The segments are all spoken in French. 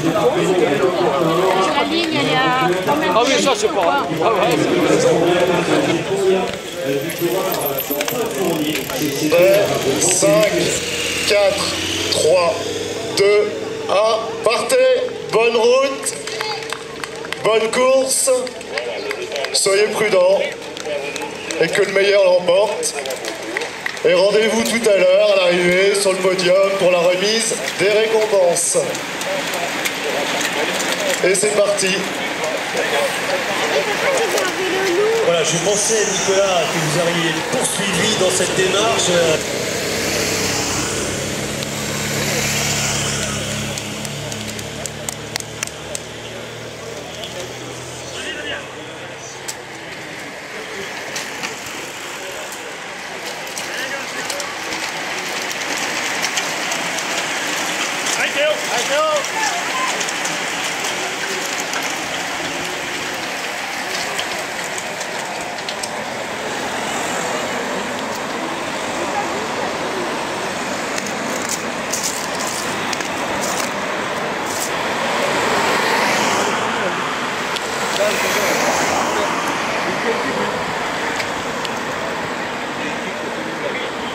La ligne, elle est à... Ah oui, ça c'est pas... Ah ouais, 5, 4, 3, 2, 1, partez, bonne route, bonne course, soyez prudents et que le meilleur l'emporte. Et rendez-vous tout à l'heure à l'arrivée sur le podium pour la remise des récompenses. Et c'est parti. Voilà, je pensais, Nicolas, que vous auriez poursuivi dans cette démarche.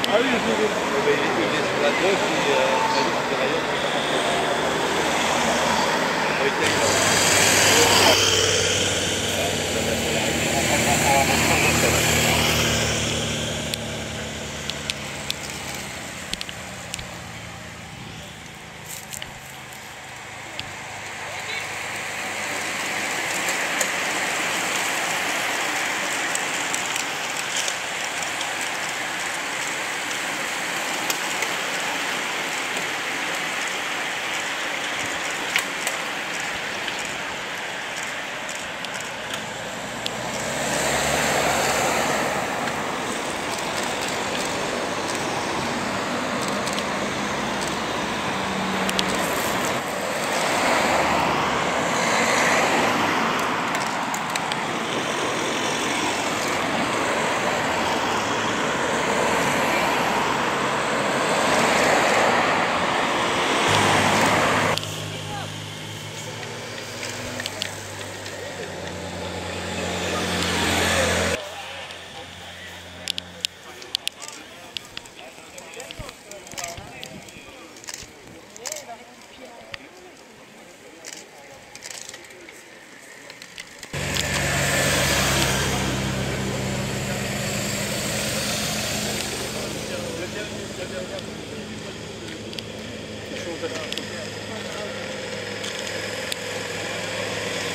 Ah oui, il est sur la gauche et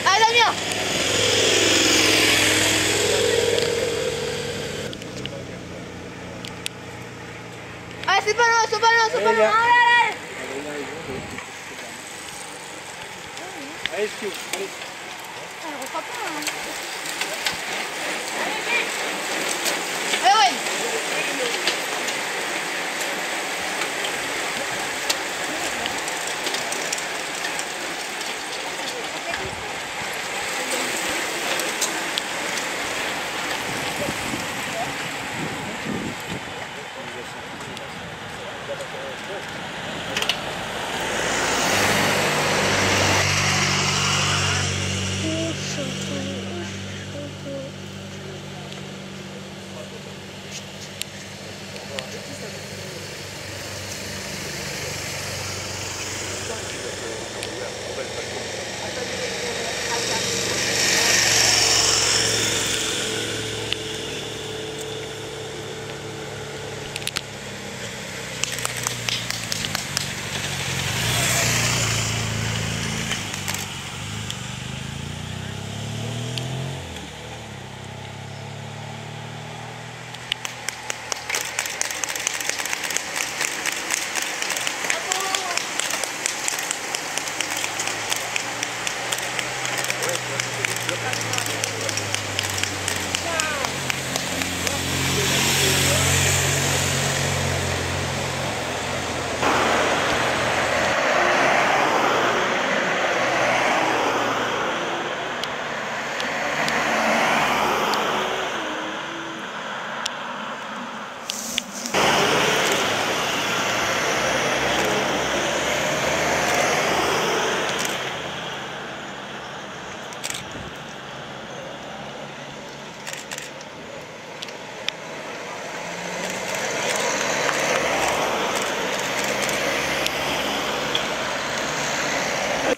Ah, Damien! Ah, c'est pas loin, c'est pas loin, c'est pas loin! Allez, allez! Allez, Skio, allez. Elle refera pas, hein. Allez, ouais!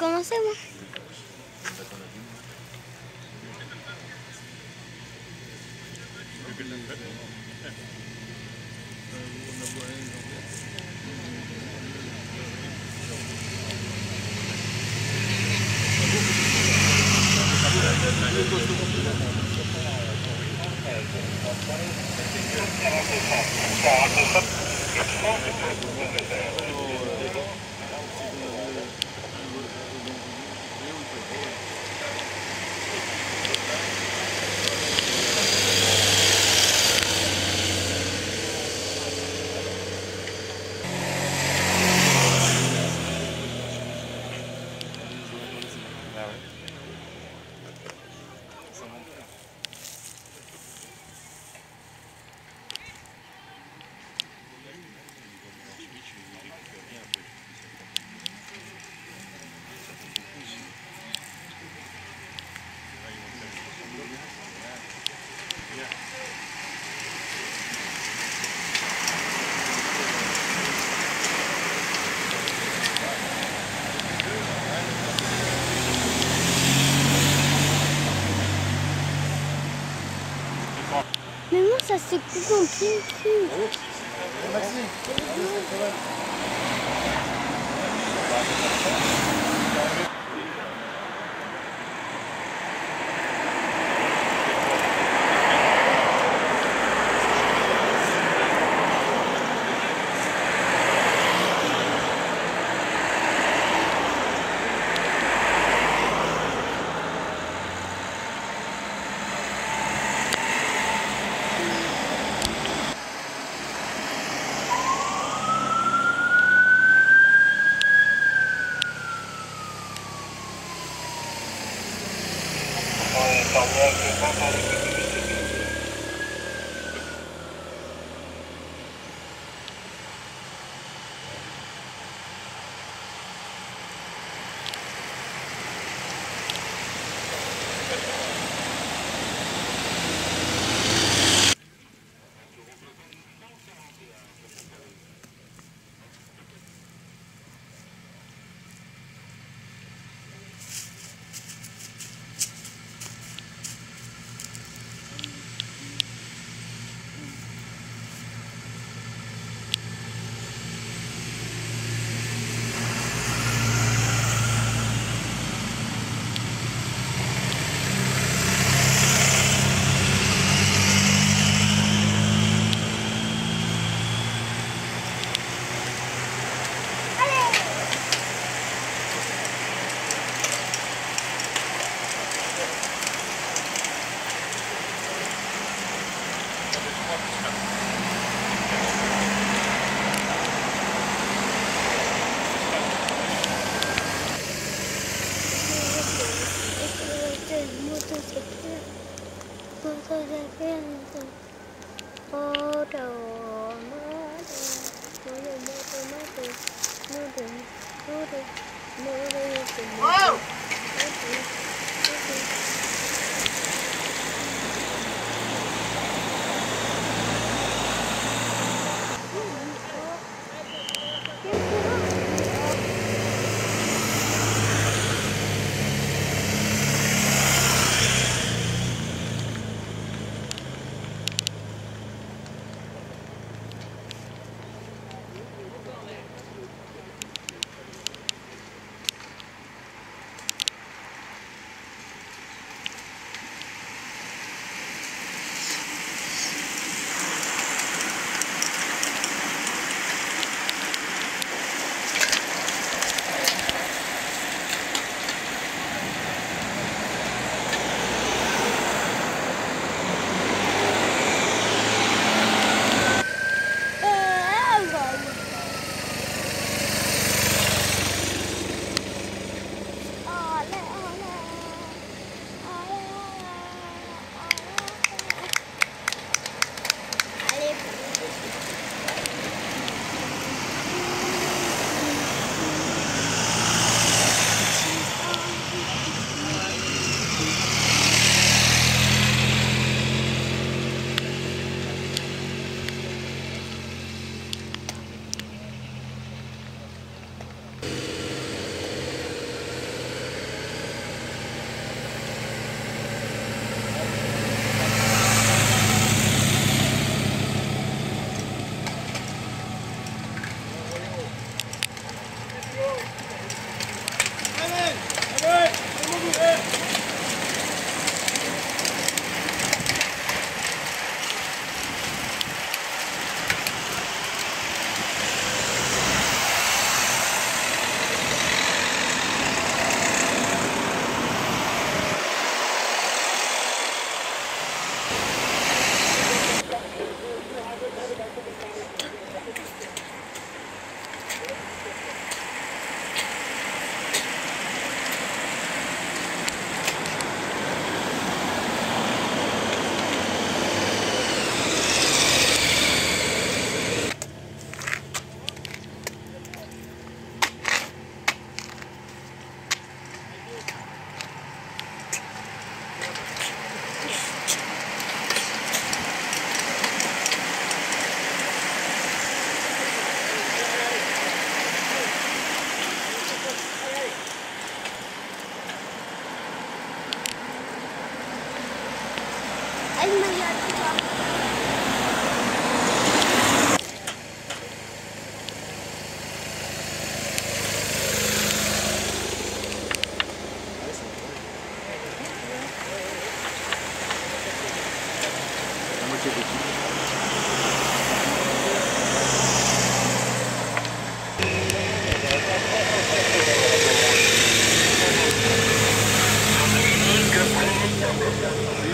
commencer, moi. Mais moi, ça c'est plus compliqué.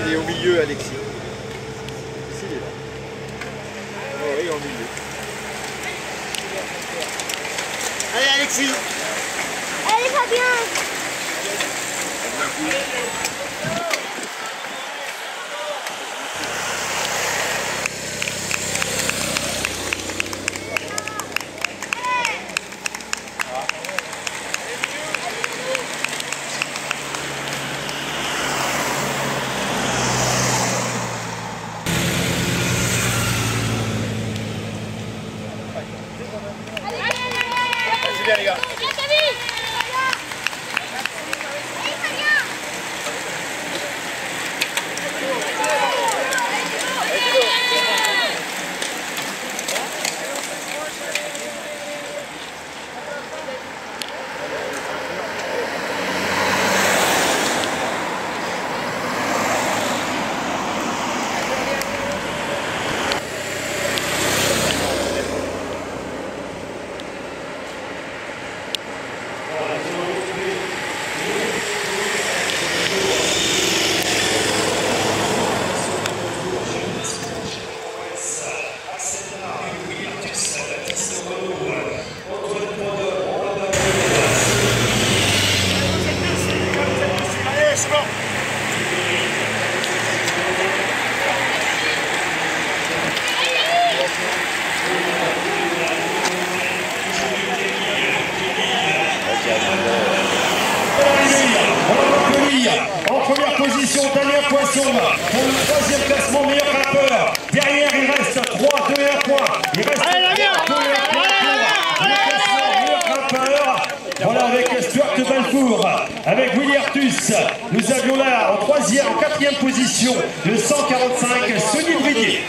Il est au milieu, Alexis. Ici, il est là. Oh, oui, au milieu. Allez, Alexis. Allez, Fabien. C'est bien, les gars. En première position, Damien Poisson pour le 3e classement meilleur rappeur. Derrière, il reste 3, 2 et 1 point. Il reste 3, 2 et 1 point pour le classement meilleur rappeur. Voilà, avec Stuart Balfour, avec Willy Artus. Nous avions là en 4e position le 145, Sonny Bridier.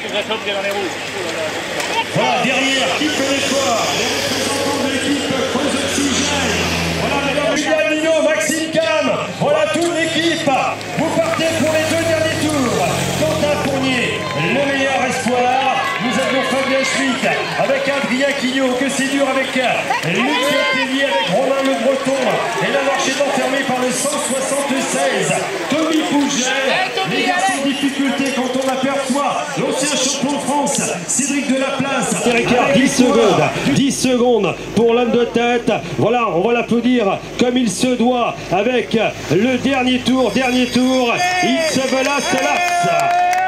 Voilà, derrière, qui fait l'effort? Les représentants de l'équipe Cause Oxygène. Voilà, mesdames, Julien Nino, Maxime Cam. Voilà toute l'équipe. Vous partez pour les 2 derniers tours. Quentin Fournier, le meilleur espoir. Nous avions Fabien Schmitt avec Adrien Quignot, que c'est dur avec Luc Letellier, avec Romain Le Breton. Et la marche est enfermée par le 176. Tommy Pouget. Les garçons en difficulté quand on aperçoit l'ancien champion de France, Cédric Delaplace. 10 secondes. 10 secondes pour l'homme de tête. Voilà, on va l'applaudir comme il se doit avec le dernier tour. It's the last laps.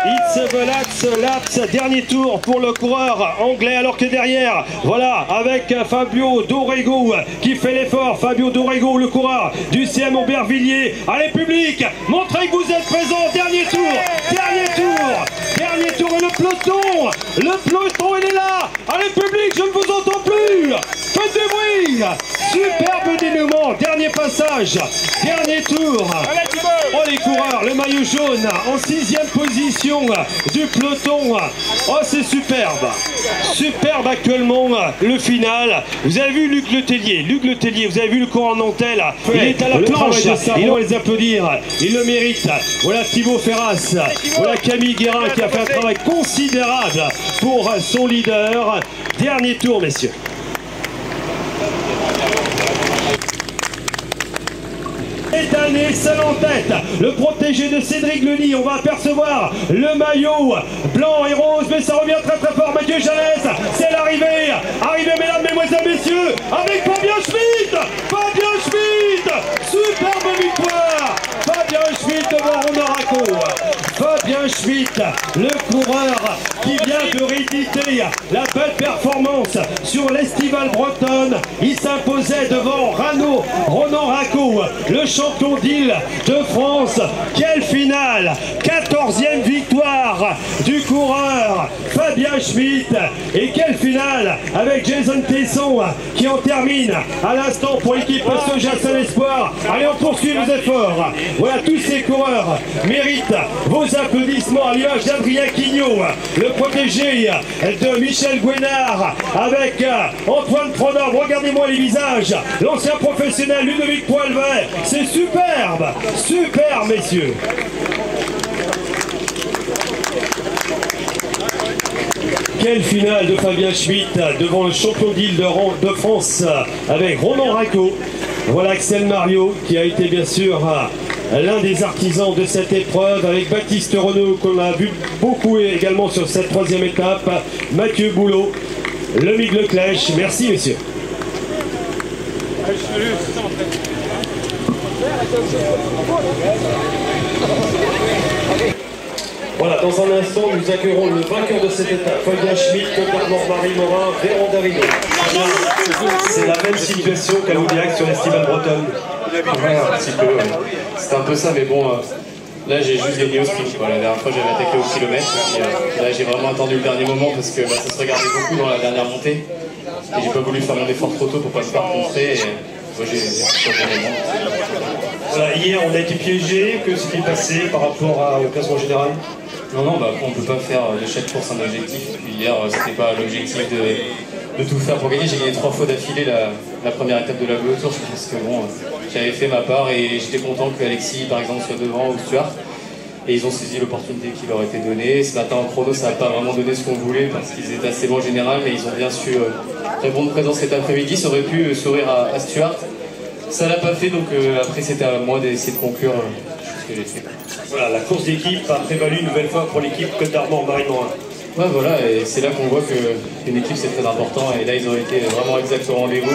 It's the last laps. Dernier tour pour le coureur anglais, alors que derrière, voilà, avec Fabio Dorego qui fait l'effort. Fabio Dorego, le coureur du CM Aubervilliers. Allez, public, montrez que vous êtes présents. Dernier tour. Et le peloton, il est là. Allez, public, je ne vous entends plus. Faites du bruit. Superbe dénouement. Dernier passage. Dernier tour. Oh, les coureurs, le maillot jaune en 6e position du peloton. Oh, c'est superbe. Superbe actuellement le final. Vous avez vu Luc Letellier, vous avez vu le coureur Nantel. Il est à la planche. Et on va les applaudir. Il le mérite. Voilà Thibaut Ferras. Voilà Camille Guérin qui a fait un travail considérable pour son leader. Dernier tour, messieurs. Étalé, seul en tête, le protégé de Cédric Leny. On va apercevoir le maillot blanc et rose, mais ça revient très très fort. Mathieu Jalès, c'est l'arrivée. Arrivée, mesdames, mesdemoiselles, messieurs, avec Fabien Schmitt. Superbe victoire. Fabien Schmitt devant Romain Racco. Fabien Schmitt, le coureur qui vient de rééditer la belle performance sur l'Estivale bretonne. Il s'imposait devant Ronan Racco, le champion d'Île-de-France. Quelle finale! 14e victoire du coureur Fabien Schmitt. Et quelle finale avec Jason Tesson qui en termine à l'instant pour l'équipe Soja Espoir. Allez, on poursuit nos efforts. Voilà, tous ces coureurs méritent vos applaudissements à l'image d'Adrien Quignot, le protégé de Michel Gouénard, avec Antoine Pronobre. Regardez-moi les visages, l'ancien professionnel Ludovic Poilvet. C'est superbe, superbe, messieurs. Quelle finale de Fabien Schmitt devant le champion d'Île-de-France avec Ronan Racco. Voilà Axel Mario qui a été bien sûr l'un des artisans de cette épreuve, avec Baptiste Renaud qu'on a vu beaucoup également sur cette troisième étape, Mathieu Boulot, Lemig Leclèche. Merci messieurs. Voilà, dans un instant, nous accueillerons le vainqueur de cette étape, Fabien Schmitt, Marie Morin, Véron Davido. C'est la même situation qu'à Loudiac sur l'Estival Bretonne. Ouais, un petit peu. C'était un peu ça, mais bon, là j'ai juste gagné au sprint. La dernière fois j'avais attaqué au kilomètre. Et, là j'ai vraiment attendu le dernier moment parce que ça se regardait beaucoup dans la dernière montée. Et j'ai pas voulu faire mon effort trop tôt pour pas se faire contrer. Et moi j'ai fait le moment. Voilà, hier on a été piégé. Que s'est-il passé par rapport au classement général? Non, on peut pas faire de chaque course un objectif. Puis hier c'était pas l'objectif de tout faire pour gagner. J'ai gagné 3 fois d'affilée la première étape de la Bleu Tour. Je pense que bon, j'avais fait ma part et j'étais content qu'Alexis par exemple soit devant ou Stuart. Et ils ont saisi l'opportunité qui leur était donnée. Ce matin en chrono ça n'a pas vraiment donné ce qu'on voulait parce qu'ils étaient assez bons en général, mais ils ont bien su répondre présent cet après-midi. Ça aurait pu sourire à Stuart. Ça l'a pas fait, donc après c'était à moi d'essayer de conclure ce que j'ai fait. Voilà, la course d'équipe a prévalu une nouvelle fois pour l'équipe Côte d'Armor Marie Morin. Ouais, voilà, et c'est là qu'on voit qu'une équipe c'est très important, et là ils ont été vraiment exact au rendez-vous.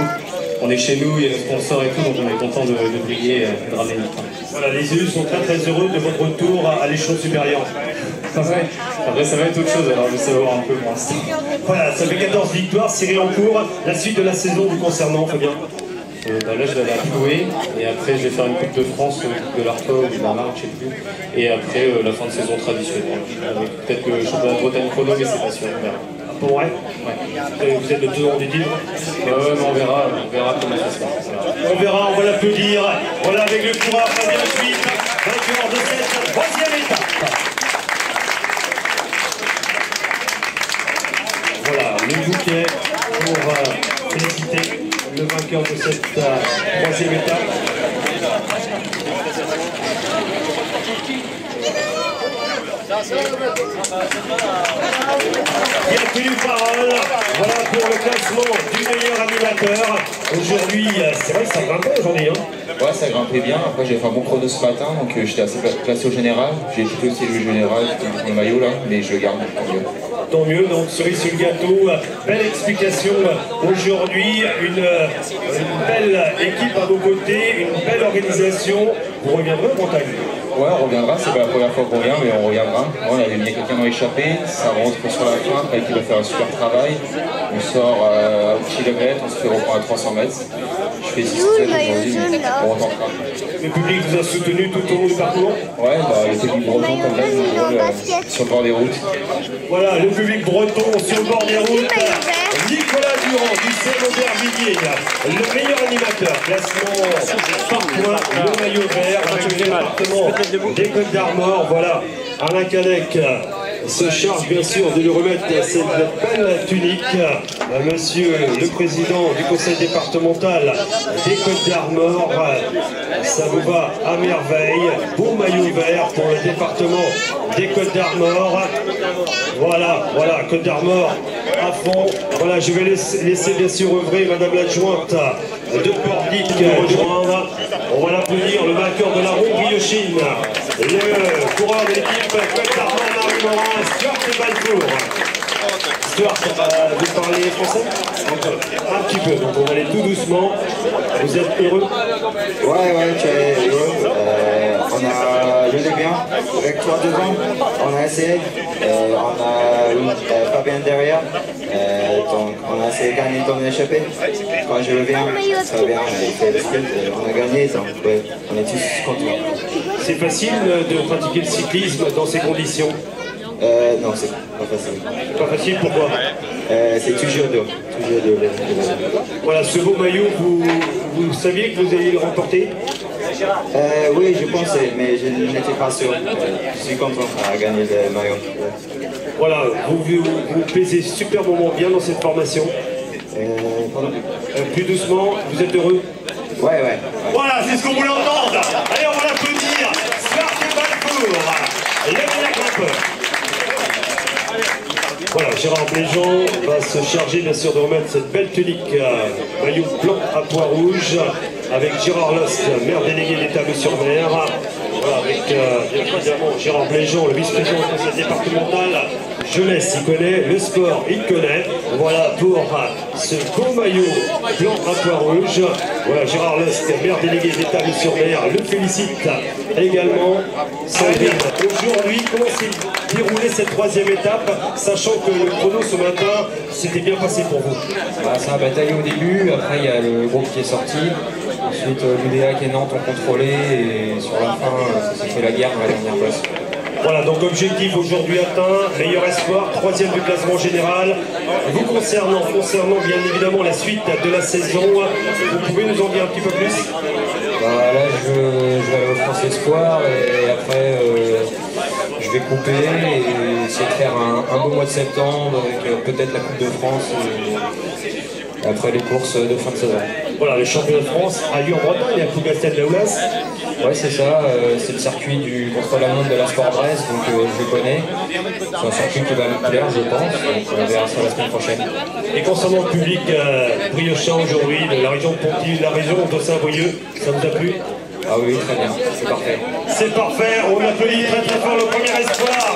On est chez nous, il y a le sponsor et tout, donc on est content de briller et de ramener notre temps. Voilà, les élus sont très heureux de votre retour à l'échelon supérieur. Ouais. Après ça va être autre chose, alors je vais savoir un peu pour l'instant. Voilà, ça fait 14 victoires, Cyril en cours. La suite de la saison vous concernant, Fabien? Là je vais aller à Ploué et après je vais faire une Coupe de France, de l'Arco ou de Bernard, je sais plus. Et après la fin de saison traditionnelle. Avec peut-être le championnat de Bretagne chrono, mais c'est pas sûr, on verra. Bon, ouais. Vous êtes le tenant du titre? Ouais, mais on verra comment ça se passe. On verra, on va l'applaudir. Voilà, avec le coureur Fabien Schmitt, vainqueur de cette troisième étape. Voilà, le bouquet pour féliciter le vainqueur de cette troisième étape. Il n'y a plus de parole. Voilà pour le classement du meilleur animateur. Aujourd'hui, c'est vrai que ça grimpait aujourd'hui. Ouais, ça grimpait bien. Après, j'ai fait un bon chrono ce matin, donc j'étais assez placé au général. J'ai quitté aussi le général, le maillot là, mais je le garde, tant mieux. Tant mieux, donc cerise sur le gâteau. Belle explication aujourd'hui. Une belle équipe à vos côtés, une belle organisation. Vous reviendrez en Bretagne? Ouais, on reviendra, c'est pas la première fois qu'on vient, mais on reviendra. On avait mis quelqu'un dans l'échappée, ça rentre sur la fin, après qui va faire un super travail. On sort à Ouchy-le-Grette, on se fait reprendre à 300 mètres. Je fais 6 aujourd'hui, mais on retentera. Le public vous a soutenu tout au long du parcours? Ouais, le public breton comme là, nous sur le bord des routes. Voilà, le public breton sur le bord des routes. Nicolas Durand du CMO-Aubervilliers, le meilleur animateur, classement par points, le maillot vert, avec le département des Côtes d'Armor. Voilà, Alain Cadec se charge bien sûr de lui remettre cette belle tunique. Monsieur le président du conseil départemental des Côtes d'Armor, ça vous va à merveille. Beau maillot vert pour le département des Côtes d'Armor. Voilà, Côtes d'Armor à fond. Voilà, je vais laisser bien sûr œuvrer Madame l'adjointe de Pordic rejoindre. On va l'applaudir, le vainqueur de la ronde Briochine, le coureur de l'équipe Côtes d'Armor Marie Morin, Stuart Balfour. Stuart, vous parlez français? Un petit peu, donc on va aller tout doucement. Vous êtes heureux? Ouais, tu es heureux. On a joué bien avec toi devant, on a essayé, on a eu Fabien derrière, donc on a essayé de gagner ton échappée. Quand je reviens, ça va bien, on a fait le sprint, on a gagné, donc on est tous contents. C'est facile de pratiquer le cyclisme dans ces conditions? Non, c'est pas facile. C'est pas facile, pourquoi? C'est toujours dur, obligé de le. Voilà, ce beau maillot, vous saviez que vous alliez le remporter? Oui, je pensais, mais je n'étais pas sûr. Je suis content à gagner le maillot. Voilà, vous pesez superbement bien dans cette formation. Plus doucement, vous êtes heureux? Ouais. Voilà, c'est ce qu'on voulait entendre. Allez, on va l'applaudir. Svarte Balfour, le meilleur grimpeur. Voilà, Gérard Bléjean va se charger bien sûr de remettre cette belle tunique maillot blanc à pois rouge avec Gérard Lost, maire délégué d'Étable-sur-Mer. Voilà, avec évidemment Gérard Bléjean, le vice-président du conseil départemental. Jeunesse, il connaît, le sport, il connaît. Voilà pour ce beau maillot blanc à pois rouge. Voilà, Gérard Lost, maire délégué d'Étable-sur-Mer, le félicite également. Aujourd'hui, comment s'est déroulée cette troisième étape, sachant que le chrono ce matin s'était bien passé pour vous? Ça a bataillé au début, après il y a le groupe qui est sorti. Ensuite, l'UDAC et Nantes ont contrôlé et sur la fin, ça s'est fait la guerre dans la dernière place. Voilà, donc objectif aujourd'hui atteint, meilleur espoir, troisième du classement général. Vous concernant bien évidemment la suite de la saison, vous pouvez nous en dire un petit peu plus? Là, je vais aller au France Espoir et après, je vais couper et essayer de faire un beau mois de septembre avec peut-être la Coupe de France et après les courses de fin de saison. Voilà, le championnat de France a lieu en Bretagne, à Plougastel-la-Oulas. Ouais, c'est ça, c'est le circuit du contre-la-montre de la Sport-Brest, donc je le connais. C'est un circuit qui va me plaire, je pense, donc on verra ça la semaine prochaine. Et concernant le public briochin aujourd'hui, de la région de Pontivy, de la région de Saint-Brieuc, ça vous a plu? Ah oui, très bien, c'est parfait. C'est parfait, on applaudit très très fort le premier espoir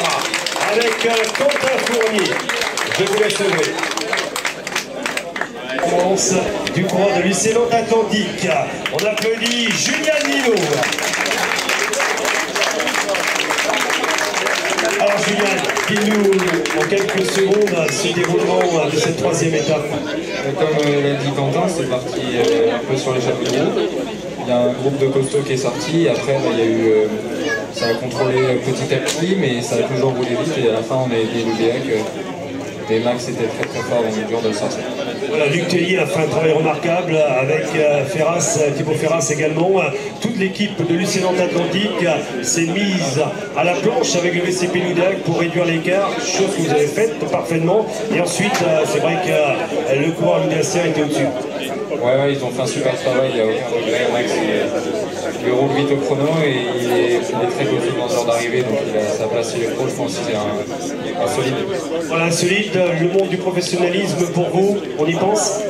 avec Quentin Fournier. Je vous laisse lever. Du courant de l'UC Nantes Atlantique. On applaudit Julien Nino. Alors Julien, dis-nous en quelques secondes ce déroulement de cette troisième étape. Comme l'a dit Quentin, c'est parti un peu sur les chapeaux de roue. Il y a un groupe de costauds qui est sorti, après il y a eu, ça a contrôlé petit à petit, mais ça a toujours roulé vite et à la fin on a été l'UDAC. Et Max était très très fort, donc c'est dur de le sortir. Voilà, Luc Tellier a fait un travail remarquable avec Thibaut Ferras également. Toute l'équipe de l'UC Nantes Atlantique s'est mise à la planche avec le VCP Ludac pour réduire l'écart, chose que vous avez faite parfaitement. Et ensuite, c'est vrai que le coureur ludacien était au-dessus. Ouais, ils ont fait un super travail, il n'y a aucun regret. Max, il roule vite au chrono et il est très costaud dans l'heure d'arrivée, donc il a sa place chez les pros, je pense que c'est un solide. Voilà, un solide, le monde du professionnalisme pour vous, on y pense?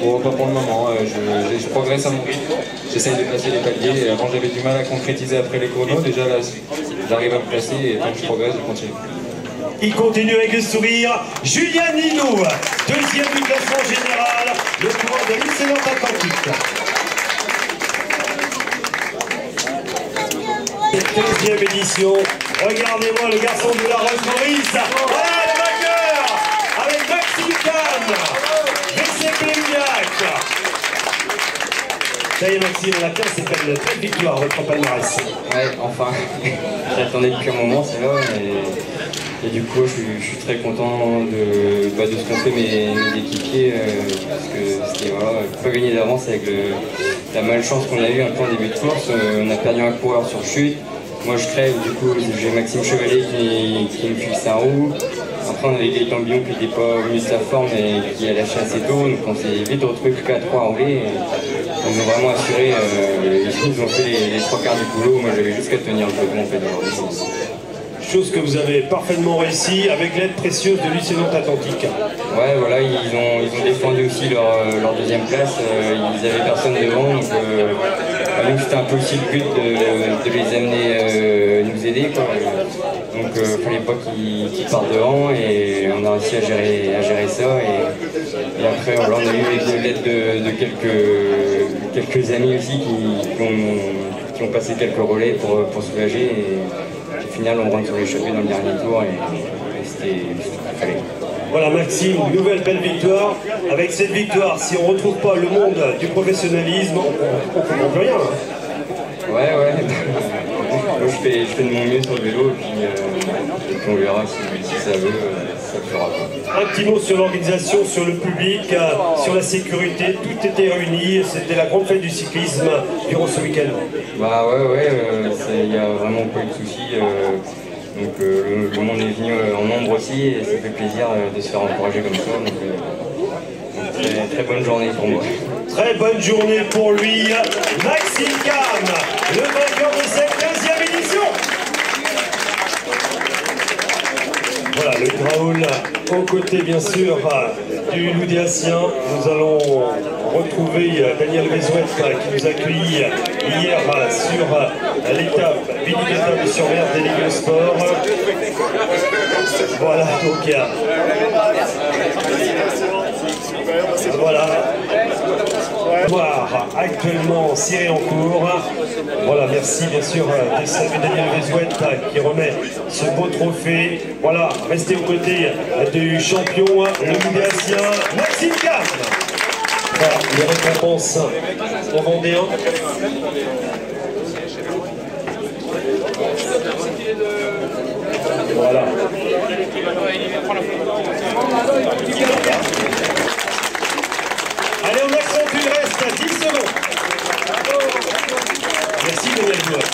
Oh, pas pour le moment, je progresse à mon rythme, j'essaye de placer les paliers. Avant j'avais du mal à concrétiser après les chronos, déjà là j'arrive à me placer et tant que je progresse, je continue. Il continue avec le sourire. Julien Nino, deuxième du classement général, le coureur de l'UC Nantes Atlantique. Cette 15e édition. Regardez-moi le garçon de la Rolls-Royce. Voilà le vainqueur avec Maxime Kahn, VCP Ludac. Ça y est Maxime, on a 15, c'est quand même une très victoire à votre palmarès. Ouais, enfin, j'attendais depuis un moment, c'est là, et du coup je suis très content de ce qu'ont fait mes équipiers, parce que c'était voilà, pas gagné d'avance avec la malchance qu'on a eu un peu en début de course. On a perdu un coureur sur chute. Moi je crève, du coup j'ai Maxime Chevalier qui me fixe un roue. Après on avait Gaëtan Billon qui n'était pas au mieux de sa forme et qui a lâché assez tôt, donc on s'est vite retrouvé plus qu'à 3 anglais. Ils ont vraiment assuré, ils ont fait les 3 quarts du boulot. Moi j'avais juste qu'à tenir le peloton en fait aujourd'hui. Chose que vous avez parfaitement réussi avec l'aide précieuse de l'UC Nantes Atlantique. Ouais, voilà, ils ont défendu aussi leur deuxième place. Ils avaient personne devant, donc nous c'était un peu aussi le but de les amener nous aider, quoi. Donc il ne fallait pas qu'ils partent devant et on a réussi à gérer ça. Et après, voilà, on a eu l'aide de quelques amis aussi qui ont passé quelques relais pour soulager. Et au final, on rentre sur les cheveux dans le dernier tour et c'était fallait. Voilà Maxime, nouvelle belle victoire. Avec cette victoire, si on ne retrouve pas le monde du professionnalisme, on ne comprend plus rien. Ouais. Moi, je fais de mon mieux sur le vélo et puis on verra si ça veut, ça le fera. Un petit mot sur l'organisation, sur le public, sur la sécurité, tout était réuni, c'était la grande fête du cyclisme durant ce week-end. Bah ouais, il n'y a vraiment pas eu de soucis. Donc le monde est venu en nombre aussi et ça fait plaisir de se faire encourager comme ça. Donc très bonne journée pour moi. Très bonne journée pour lui, Maxime Kahn, le vainqueur de cette 15e édition. Voilà, le Graoul aux côtés bien sûr du Loudéacien. Nous allons retrouver Daniel Vézouet qui nous a accueillis hier sur l'étape Villiers-sur-Mer des Ligues Sport. Voilà, donc voilà. Actuellement ciré en cours. Voilà, merci bien sûr de saluer Daniel Vézouet qui remet ce beau trophée. Voilà, restez aux côtés du champion, le Loudéacien Maxime Kahn. Voilà, les récompenses aux Vendéens. Voilà. Allez, on accentue le reste, 10 secondes. Merci Daniel Vézouet.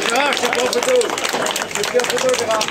Gérard, je te prends en photo. Je te fais en photo, Gérard.